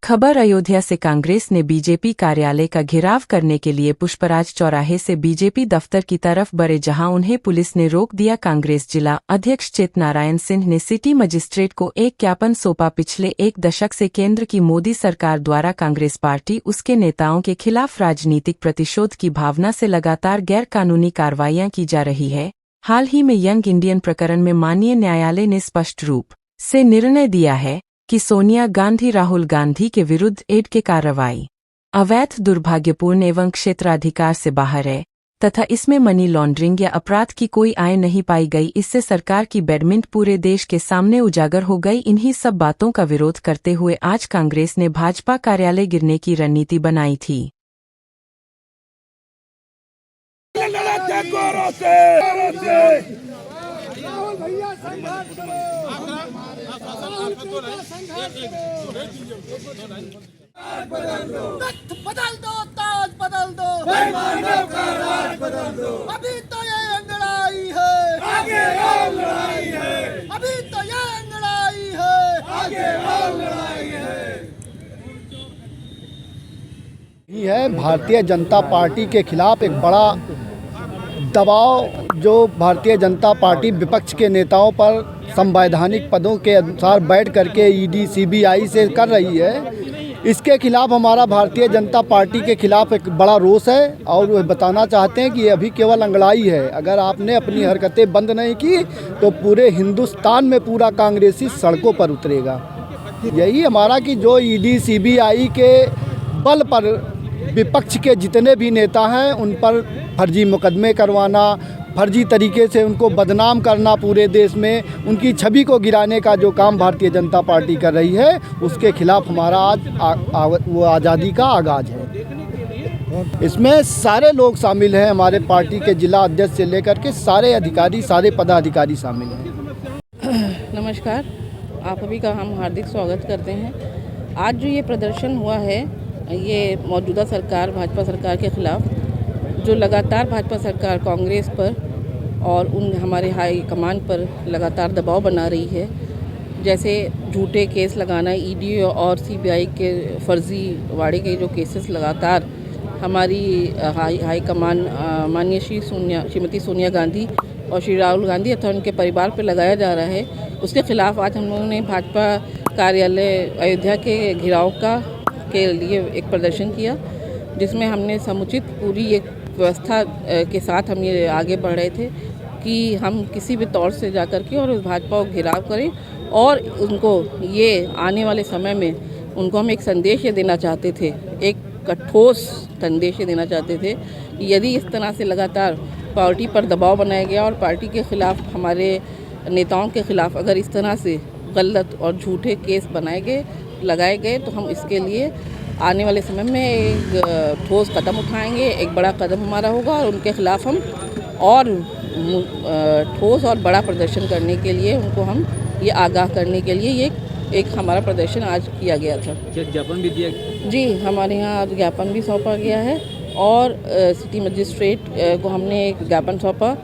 खबर अयोध्या से कांग्रेस ने बीजेपी कार्यालय का घेराव करने के लिए पुष्पराज चौराहे से बीजेपी दफ्तर की तरफ बढ़े, जहां उन्हें पुलिस ने रोक दिया। कांग्रेस जिला अध्यक्ष चेत नारायण सिंह ने सिटी मजिस्ट्रेट को एक ज्ञापन सौंपा। पिछले एक दशक से केंद्र की मोदी सरकार द्वारा कांग्रेस पार्टी उसके नेताओं के खिलाफ राजनीतिक प्रतिशोध की भावना से लगातार गैरकानूनी कार्रवाइयां की जा रही है। हाल ही में यंग इंडियन प्रकरण में माननीय न्यायालय ने स्पष्ट रूप से निर्णय दिया है कि सोनिया गांधी राहुल गांधी के विरुद्ध एड के कार्रवाई अवैध, दुर्भाग्यपूर्ण एवं क्षेत्राधिकार से बाहर है तथा इसमें मनी लॉन्ड्रिंग या अपराध की कोई आय नहीं पाई गई। इससे सरकार की बैडमिंटन पूरे देश के सामने उजागर हो गई। इन्हीं सब बातों का विरोध करते हुए आज कांग्रेस ने भाजपा कार्यालय गिरने की रणनीति बनाई थी। बदल दो, ताज बदल दो, अभी तो ये लड़ाई है, आगे और लड़ाई है, अभी तो ये लड़ाई है, आगे और लड़ाई है। है भारतीय जनता पार्टी के खिलाफ एक बड़ा दबाव जो भारतीय जनता पार्टी विपक्ष के नेताओं पर संवैधानिक पदों के अनुसार बैठ करके ईडी सीबीआई से कर रही है। इसके खिलाफ हमारा भारतीय जनता पार्टी के खिलाफ एक बड़ा रोष है और वह बताना चाहते हैं कि ये अभी केवल अंगड़ाई है। अगर आपने अपनी हरकतें बंद नहीं की तो पूरे हिंदुस्तान में पूरा कांग्रेसी सड़कों पर उतरेगा। यही हमारा कि जो ईडी सीबीआई के बल पर विपक्ष के जितने भी नेता हैं उन पर फर्जी मुकदमे करवाना, फर्जी तरीके से उनको बदनाम करना, पूरे देश में उनकी छवि को गिराने का जो काम भारतीय जनता पार्टी कर रही है उसके खिलाफ हमारा आज वो आज़ादी का आगाज़ है। इसमें सारे लोग शामिल हैं, हमारे पार्टी के जिला अध्यक्ष से लेकर के सारे अधिकारी, सारे पदाधिकारी शामिल हैं। नमस्कार, आप सभी का हम हार्दिक स्वागत करते हैं। आज जो ये प्रदर्शन हुआ है ये मौजूदा सरकार भाजपा सरकार के ख़िलाफ़, जो लगातार भाजपा सरकार कांग्रेस पर और उन हमारे हाई कमान पर लगातार दबाव बना रही है। जैसे झूठे केस लगाना, ईडी और सीबीआई के फर्जी वाड़े के जो केसेस लगातार हमारी हाई कमान माननीय श्रीमती सोनिया गांधी और श्री राहुल गांधी अथवा उनके परिवार पर लगाया जा रहा है, उसके खिलाफ़ आज हम लोगों ने भाजपा कार्यालय अयोध्या के घिराव के लिए एक प्रदर्शन किया, जिसमें हमने समुचित पूरी एक व्यवस्था के साथ हम ये आगे बढ़ रहे थे कि हम किसी भी तौर से जाकर के और उस भाजपा को घिराव करें और उनको ये आने वाले समय में उनको हम एक संदेश ये देना चाहते थे, एक ठोस संदेश ये देना चाहते थे कि यदि इस तरह से लगातार पार्टी पर दबाव बनाया गया और पार्टी के ख़िलाफ़, हमारे नेताओं के ख़िलाफ़ अगर इस तरह से गलत और झूठे केस लगाए गए तो हम इसके लिए आने वाले समय में एक ठोस कदम उठाएंगे। एक बड़ा कदम हमारा होगा और उनके खिलाफ़ हम और ठोस और बड़ा प्रदर्शन करने के लिए उनको हम ये आगाह करने के लिए ये एक हमारा प्रदर्शन आज किया गया था। ज्ञापन भी दिया जी, हमारे यहाँ आज ज्ञापन भी सौंपा गया है और सिटी मजिस्ट्रेट को हमने एक ज्ञापन सौंपा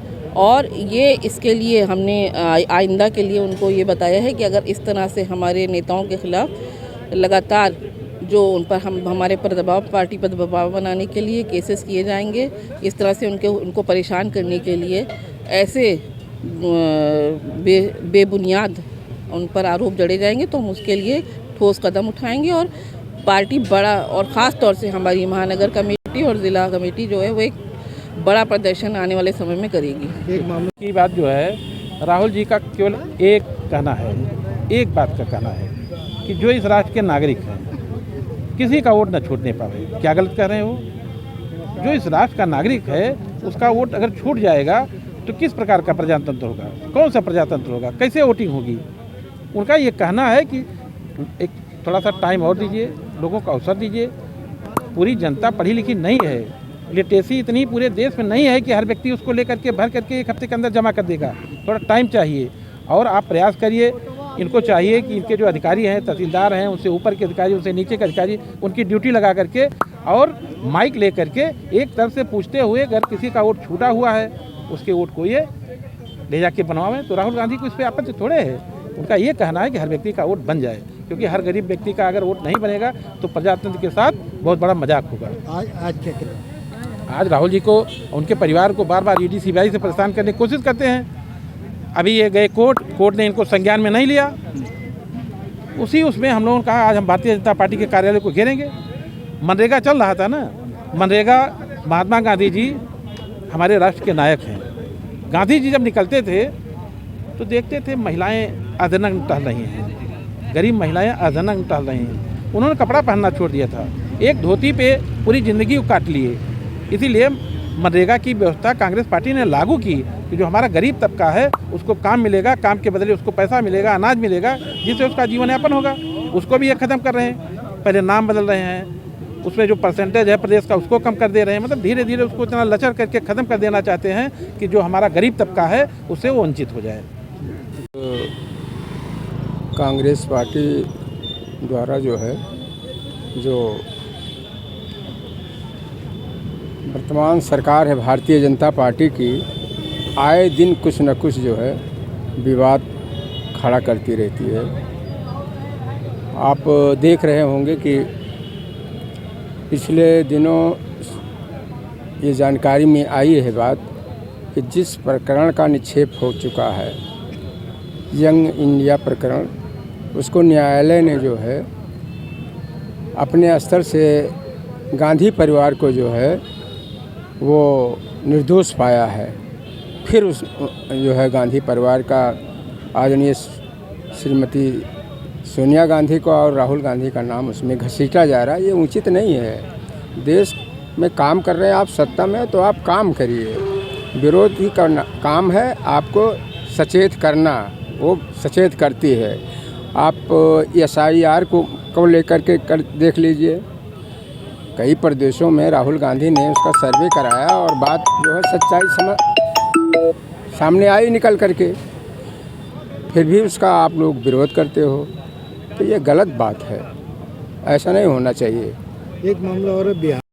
और ये इसके लिए हमने आइंदा के लिए उनको ये बताया है कि अगर इस तरह से हमारे नेताओं के ख़िलाफ़ लगातार जो उन पर हमारे पर दबाव, पार्टी पर दबाव बनाने के लिए केसेस किए जाएंगे, इस तरह से उनको परेशान करने के लिए ऐसे बेबुनियाद उन पर आरोप जड़े जाएंगे तो हम उसके लिए ठोस कदम उठाएंगे और पार्टी बड़ा और ख़ास तौर से हमारी महानगर कमेटी और ज़िला कमेटी जो है वो एक बड़ा प्रदर्शन आने वाले समय में करेगी। एक मामले की बात जो है, राहुल जी का केवल एक कहना है, एक बात का कहना है कि जो इस राष्ट्र के नागरिक हैं किसी का वोट न छूटने पावे। क्या गलत कह रहे हैं वो? जो इस राष्ट्र का नागरिक है उसका वोट अगर छूट जाएगा तो किस प्रकार का प्रजातंत्र होगा, कौन सा प्रजातंत्र होगा, कैसे वोटिंग होगी? उनका ये कहना है कि एक थोड़ा सा टाइम और दीजिए, लोगों को अवसर दीजिए। पूरी जनता पढ़ी लिखी नहीं है, लिटरेसी इतनी पूरे देश में नहीं है कि हर व्यक्ति उसको लेकर के भर करके एक हफ्ते के अंदर जमा कर देगा। थोड़ा टाइम चाहिए और आप प्रयास करिए। इनको चाहिए कि इनके जो अधिकारी हैं, तहसीलदार हैं, उनसे ऊपर के अधिकारी, उनसे नीचे के अधिकारी, उनकी ड्यूटी लगा करके और माइक ले करके एक तरफ से पूछते हुए अगर किसी का वोट छूटा हुआ है उसके वोट को ये ले जाके बनवावें। तो राहुल गांधी को इस पर आपत्ति थोड़े है। उनका ये कहना है कि हर व्यक्ति का वोट बन जाए। क्योंकि हर गरीब व्यक्ति का अगर वोट नहीं बनेगा तो प्रजातंत्र के साथ बहुत बड़ा मजाक होगा। आज राहुल जी को उनके परिवार को बार बार ईडी सीबीआई से परेशान करने की कोशिश करते हैं। अभी ये गए कोर्ट ने इनको संज्ञान में नहीं लिया। उसमें हम लोगों ने कहा आज हम भारतीय जनता पार्टी के कार्यालय को घेरेंगे। मनरेगा चल रहा था ना, मनरेगा महात्मा गांधी जी हमारे राष्ट्र के नायक हैं। गांधी जी जब निकलते थे तो देखते थे महिलाएं अर्धनग्न टहल रही हैं, गरीब महिलाएं अर्धनग्न टहल रही हैं। उन्होंने कपड़ा पहनना छोड़ दिया था, एक धोती पे पूरी ज़िंदगी को काट लिए। इसीलिए मनरेगा की व्यवस्था कांग्रेस पार्टी ने लागू की कि जो हमारा गरीब तबका है उसको काम मिलेगा, काम के बदले उसको पैसा मिलेगा, अनाज मिलेगा, जिससे उसका जीवन यापन होगा। उसको भी ये ख़त्म कर रहे हैं। पहले नाम बदल रहे हैं, उसमें जो परसेंटेज है प्रदेश का उसको कम कर दे रहे हैं। मतलब धीरे धीरे उसको इतना लचर करके ख़त्म कर देना चाहते हैं कि जो हमारा गरीब तबका है उससे वो वंचित हो जाए। कांग्रेस पार्टी द्वारा जो है, जो वर्तमान सरकार है भारतीय जनता पार्टी की, आए दिन कुछ न कुछ जो है विवाद खड़ा करती रहती है। आप देख रहे होंगे कि पिछले दिनों ये जानकारी में आई है बात कि जिस प्रकरण का निक्षेप हो चुका है, यंग इंडिया प्रकरण, उसको न्यायालय ने जो है अपने स्तर से गांधी परिवार को जो है वो निर्दोष पाया है। फिर उस जो है गांधी परिवार का आदरणीय श्रीमती सोनिया गांधी को और राहुल गांधी का नाम उसमें घसीटा जा रहा है। ये उचित नहीं है। देश में काम कर रहे हैं आप, सत्ता में तो आप काम करिए, विरोध ही करना काम है। आपको सचेत करना, वो सचेत करती है। आप SIR को लेकर के देख लीजिए, कई प्रदेशों में राहुल गांधी ने उसका सर्वे कराया और बात जो है सच्चाई सामने आई निकल करके, फिर भी उसका आप लोग विरोध करते हो, तो ये गलत बात है। ऐसा नहीं होना चाहिए। एक मामला और बिहार